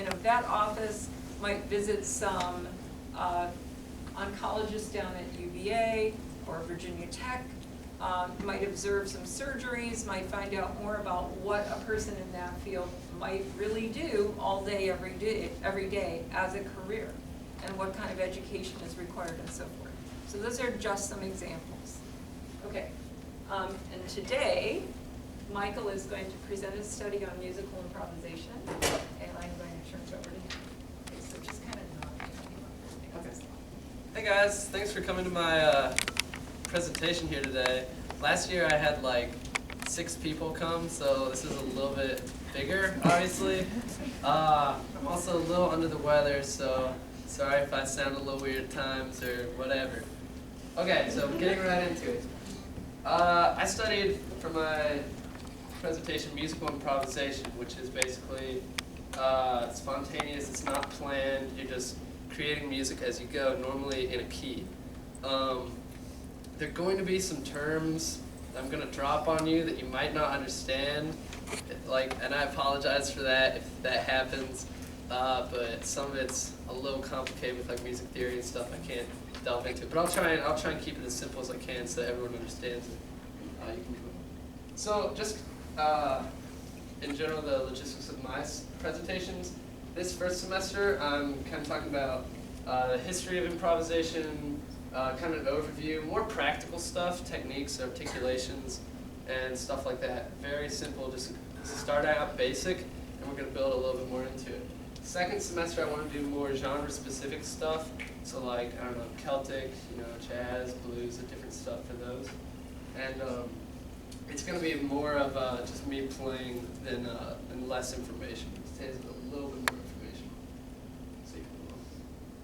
that office might visit some oncologists down at UVA or Virginia Tech, might observe some surgeries, might find out more about what a person in that field might really do all day, every day as a career, and what kind of education is required and so forth. So those are just some examples. Okay, and today, Michael is going to present a study on musical improvisation, and I'm going to turn it over to him. Okay, so just kind of nod. Okay. Hey guys, thanks for coming to my presentation here today. Last year I had like 6 people come, so this is a little bit bigger, obviously. I'm also a little under the weather, so sorry if I sound a little weird at times or whatever. Okay, so getting right into it. I studied for my presentation musical improvisation, which is basically spontaneous, it's not planned, you're just creating music as you go, normally in a key. There are going to be some terms I'm going to drop on you that you might not understand, and I apologize for that if that happens, but some of it's a little complicated with like music theory and stuff I can't delve into, but I'll try and keep it as simple as I can so that everyone understands it. You can do it. So just in general, the logistics of my presentations. This first semester, I'm kind of talking about the history of improvisation, kind of an overview, more practical stuff, techniques, articulations, and stuff like that. Very simple, just start out basic, and we're going to build a little bit more into it. Second semester, I want to do more genre-specific stuff, so like, I don't know, Celtic, jazz, blues, different stuff for those. And it's going to be more of just me playing than less information. It has a little bit more information.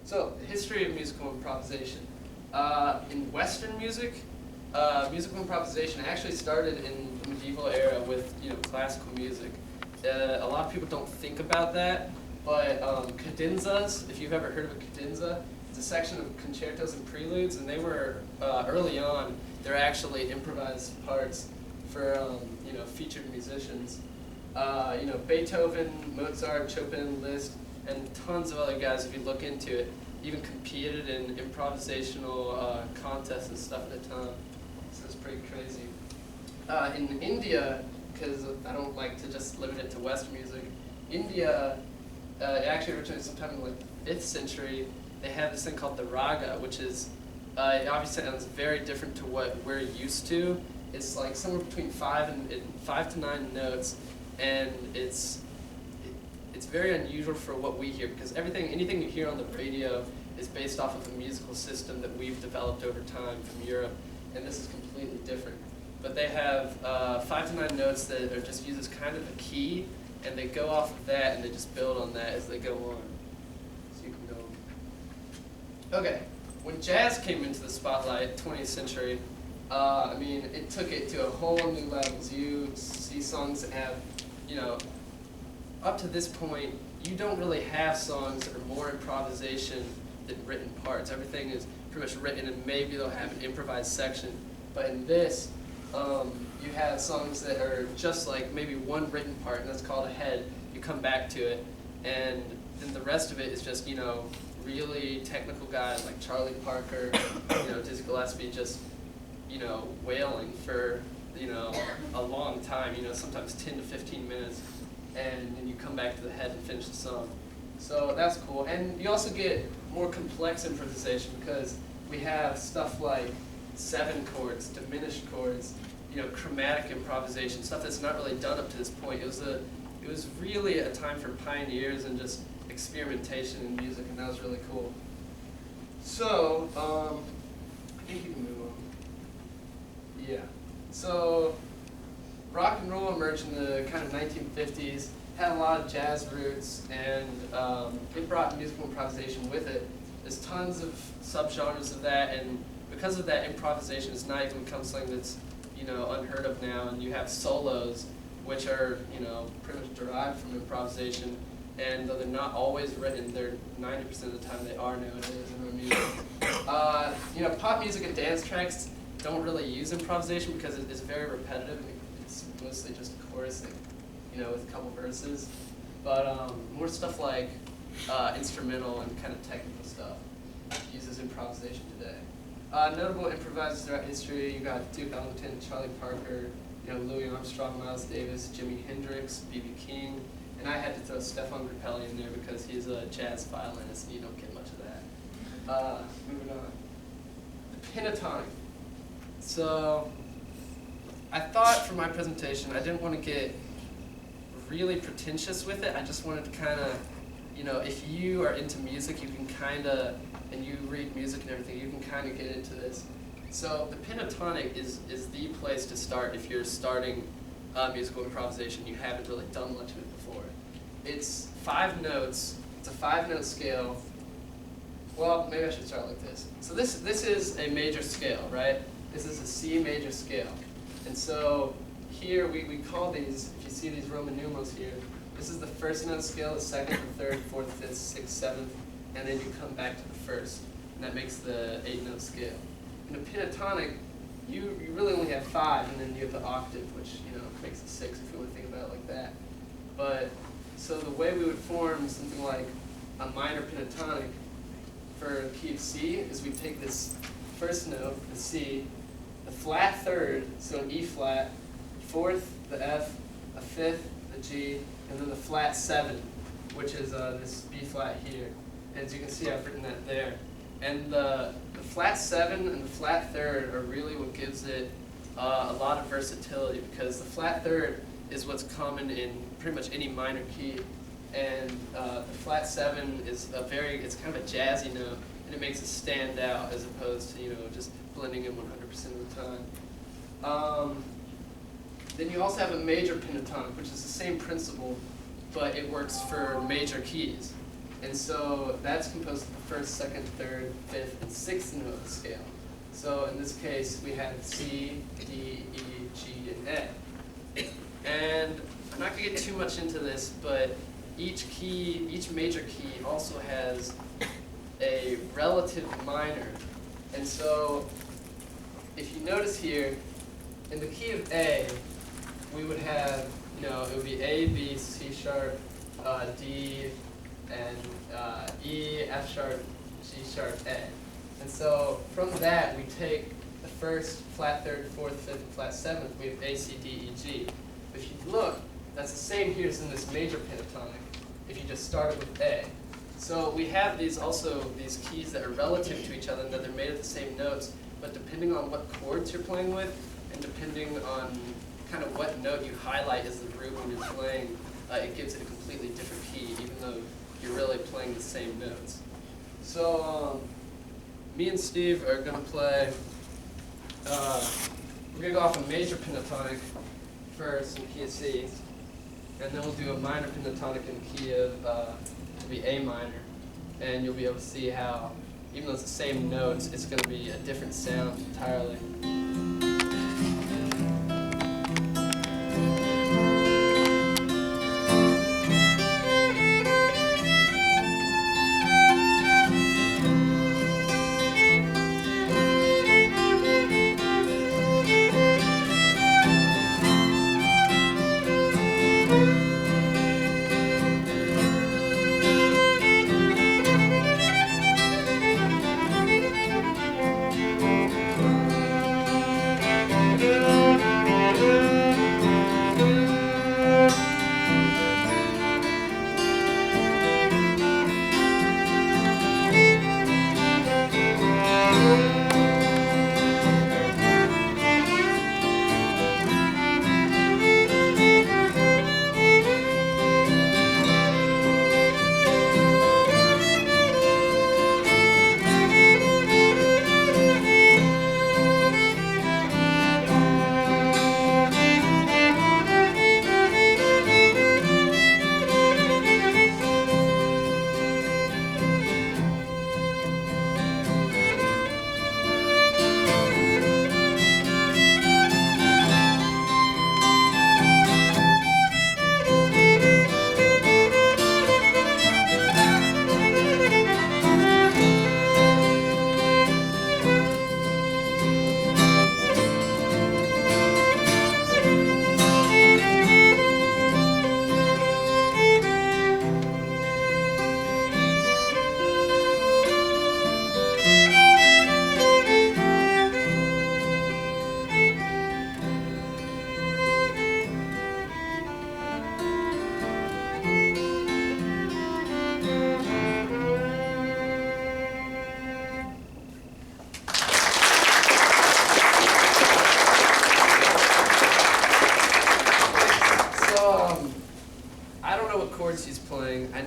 So, the history of musical improvisation. In Western music, musical improvisation actually started in the medieval era with classical music. A lot of people don't think about that, but cadenzas, if you've ever heard of a cadenza, it's a section of concertos and preludes, and they were early on. They're actually improvised parts for featured musicians. Beethoven, Mozart, Chopin, Liszt, and tons of other guys, if you look into it, even competed in improvisational contests and stuff at the time. So it's pretty crazy. In India, because I don't like to just limit it to Western music, India it actually originated sometime in like the 5th century. They have this thing called the raga, which is it obviously sounds very different to what we're used to. It's like somewhere between 5 to 9 notes, and it's very unusual for what we hear, because anything you hear on the radio is based off of a musical system that we've developed over time from Europe, and this is completely different. But they have 5 to 9 notes that are just used as kind of a key, and they go off of that and they just build on that as they go on. So you can go. Okay, when jazz came into the spotlight, 20th century, it took it to a whole new level. You see songs that have, up to this point, you don't really have songs that are more improvisation than written parts. Everything is pretty much written, and maybe they'll have an improvised section. But in this, you have songs that are just like maybe one written part, and that's called a head. You come back to it, and then the rest of it is just, really technical guys like Charlie Parker, Dizzy Gillespie, just, wailing for, a long time, sometimes 10 to 15 minutes, and then you come back to the head and finish the song. So that's cool. And you also get more complex improvisation, because we have stuff like 7 chords, diminished chords, chromatic improvisation, stuff that's not really done up to this point. It was really a time for pioneers and just experimentation in music, and that was really cool. So, I think you can move on. Yeah. So, rock and roll emerged in the kind of 1950s, had a lot of jazz roots, and it brought musical improvisation with it. There's tons of subgenres of that, and because of that, improvisation has not even become something that's unheard of now, and you have solos, which are pretty much derived from improvisation, and though they're not always written, they're 90% of the time they are nowadays in our music. Pop music and dance tracks don't really use improvisation because it's very repetitive. It's mostly just chorusing, with a couple verses. But more stuff like instrumental and kind of technical stuff uses improvisation today. Notable improvisers throughout history, you got Duke Ellington, Charlie Parker, Louis Armstrong, Miles Davis, Jimi Hendrix, B.B. King, and I had to throw Stefan Grappelli in there because he's a jazz violinist and you don't get much of that. Moving on. The pentatonic. So, I thought for my presentation, I didn't want to get really pretentious with it. I just wanted to kind of, if you are into music, you can kind of, and you read music and everything, you can kind of get into this. So the pentatonic is the place to start if you're starting musical improvisation. You haven't really done much of it before. It's 5 notes. It's a 5-note scale. Well, maybe I should start like this. So this is a major scale, right? This is a C major scale. And so here we call these, if you see these Roman numerals here, this is the 1st note scale, the 2nd, the 3rd, 4th, 5th, 6th, 7th, and then you come back to the 1st, and that makes the 8-note scale. In the pentatonic, you really only have 5, and then you have the octave, which makes it 6 if you want to think about it like that. But so the way we would form something like a minor pentatonic for the key of C is we take this 1st note, the C, the flat 3rd, so an E flat, 4th, the F, a 5th, the G, and then the flat 7, which is this B flat here. And as you can see, I've written that there. And the flat 7 and the flat 3rd are really what gives it a lot of versatility, because the flat 3rd is what's common in pretty much any minor key, and the flat 7 is it's kind of a jazzy note, and it makes it stand out as opposed to just blending in 100% of the time. Then you also have a major pentatonic, which is the same principle, but it works for major keys. And so that's composed of the 1st, 2nd, 3rd, 5th, and 6th note of the scale. So in this case, we have C, D, E, G, and A. And I'm not going to get too much into this, but each major key also has a relative minor. And so if you notice here, in the key of A, we would have, it would be A, B, C sharp, D, and E, F sharp, G sharp, A. And so from that, we take the 1st, flat 3rd, 4th, 5th, and flat 7th, we have A, C, D, E, G. If you look, that's the same here as in this major pentatonic, if you just started with A. So we have these keys that are relative to each other, and that they're made of the same notes, but depending on what chords you're playing with, and depending on kind of what note you highlight as the root when you're playing, it gives it a completely different key, even though you're really playing the same notes. So me and Steve are going to play, we're going to go off a major pentatonic first in key of C, and then we'll do a minor pentatonic in the key of to be A minor, and you'll be able to see how, even though it's the same notes, it's going to be a different sound entirely.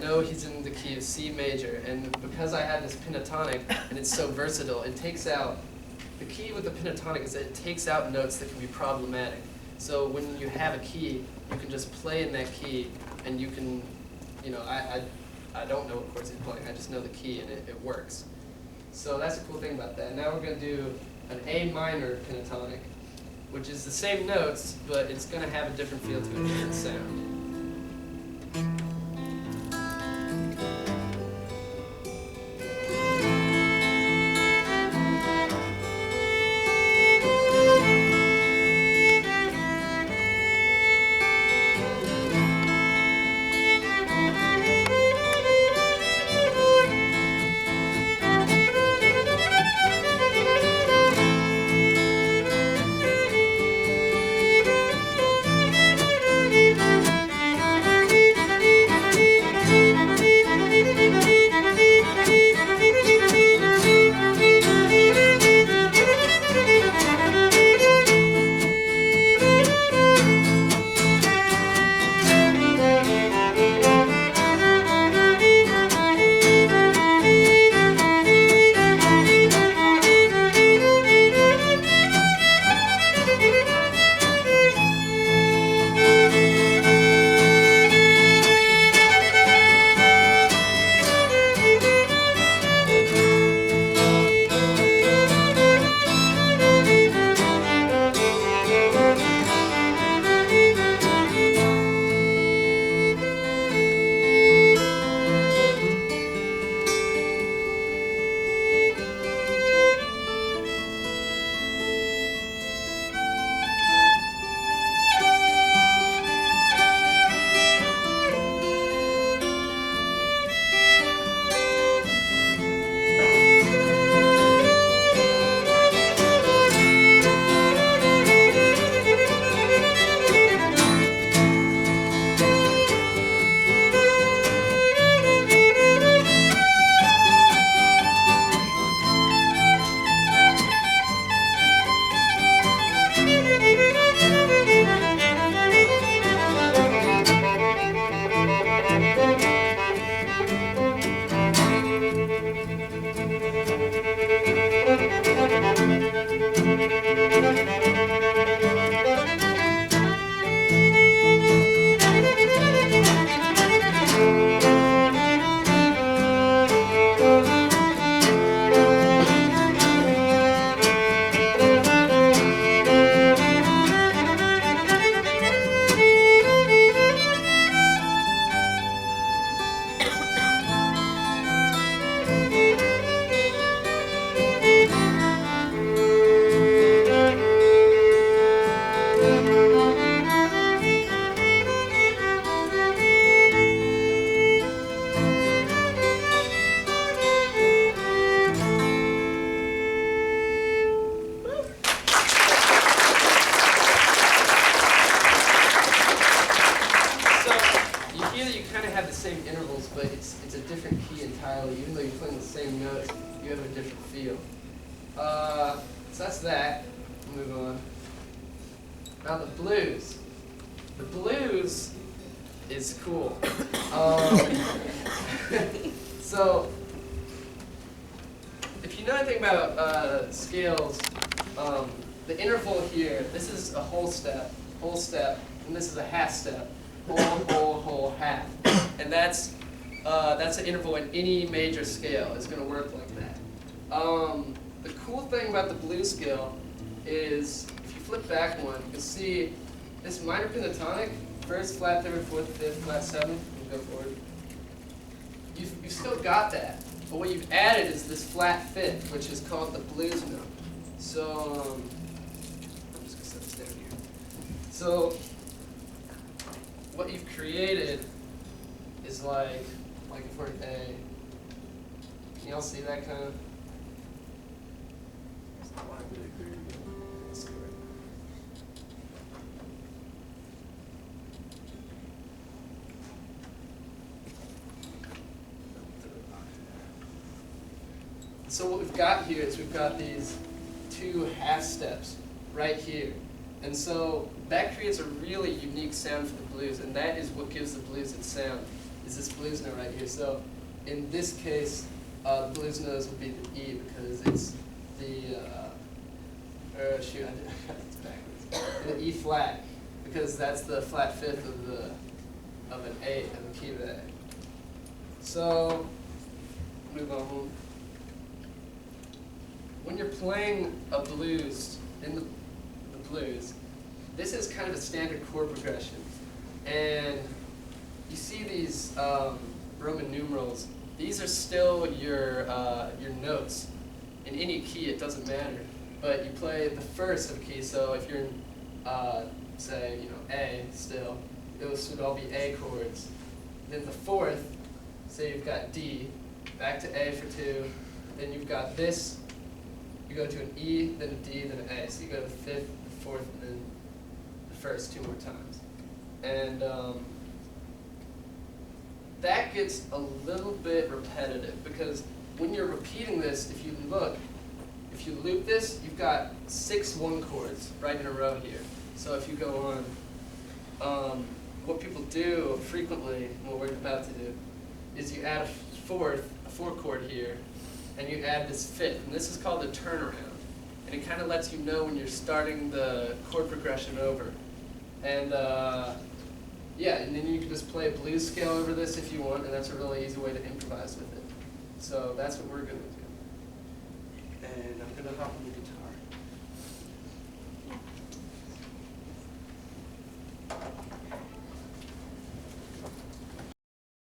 know he's in the key of C major, and because I have this pentatonic and it's so versatile, it takes out, the key with the pentatonic is that it takes out notes that can be problematic. So when you have a key, you can just play in that key, and you can, you know, I don't know what chords he's playing, I just know the key and it works. So that's the cool thing about that. Now we're going to do an A minor pentatonic, which is the same notes, but it's going to have a different feel to it, a different sound. But it's a different key entirely. Even though you're playing the same notes, you have a different feel. So that's that. Move on. Now the blues. The blues is cool. So if you know anything about scales, the interval here, this is a whole step, and this is a half step. Whole, half. And that's an interval in any major scale. It's going to work like that. The cool thing about the blues scale is, if you flip back one, you can see this minor pentatonic, first, flat, third, fourth, fifth, flat, seventh, and go forward. You've still got that, but what you've added is this flat fifth, which is called the blues note. So, I'm just going to set this down here. So, what you've created is like if we're A. Can y'all see that kind of? So what we've got here is we've got these two half steps right here. And so that creates a really unique sound for the blues, and that is what gives the blues its sound. is this blues note right here. So in this case, the blues note would be the E because it's the, shoot, I got this backwards. The E flat, because that's the flat fifth of an A, of the key of A. So, move on. When you're playing a blues, in the blues, this is kind of a standard chord progression. And you see these Roman numerals. These are still your notes. In any key, it doesn't matter. But you play the first of a key, so if you're in, say, A still, those would all be A chords. Then the fourth, say you've got D, back to A for 2, then you've got this, you go to an E, then a D, then an A. So you go to the fifth, the fourth, and then the first 2 more times. And that gets a little bit repetitive because when you're repeating this, if you look, if you loop this, you've got 6 1 chords right in a row here. So if you go on, what people do frequently, and what we're about to do, is you add a 4 chord here, and you add this 5th, and this is called a turnaround. And it kind of lets you know when you're starting the chord progression over. And yeah, and then you can just play a blues scale over this if you want, and that's a really easy way to improvise with it. So that's what we're going to do. And I'm going to hop on the guitar.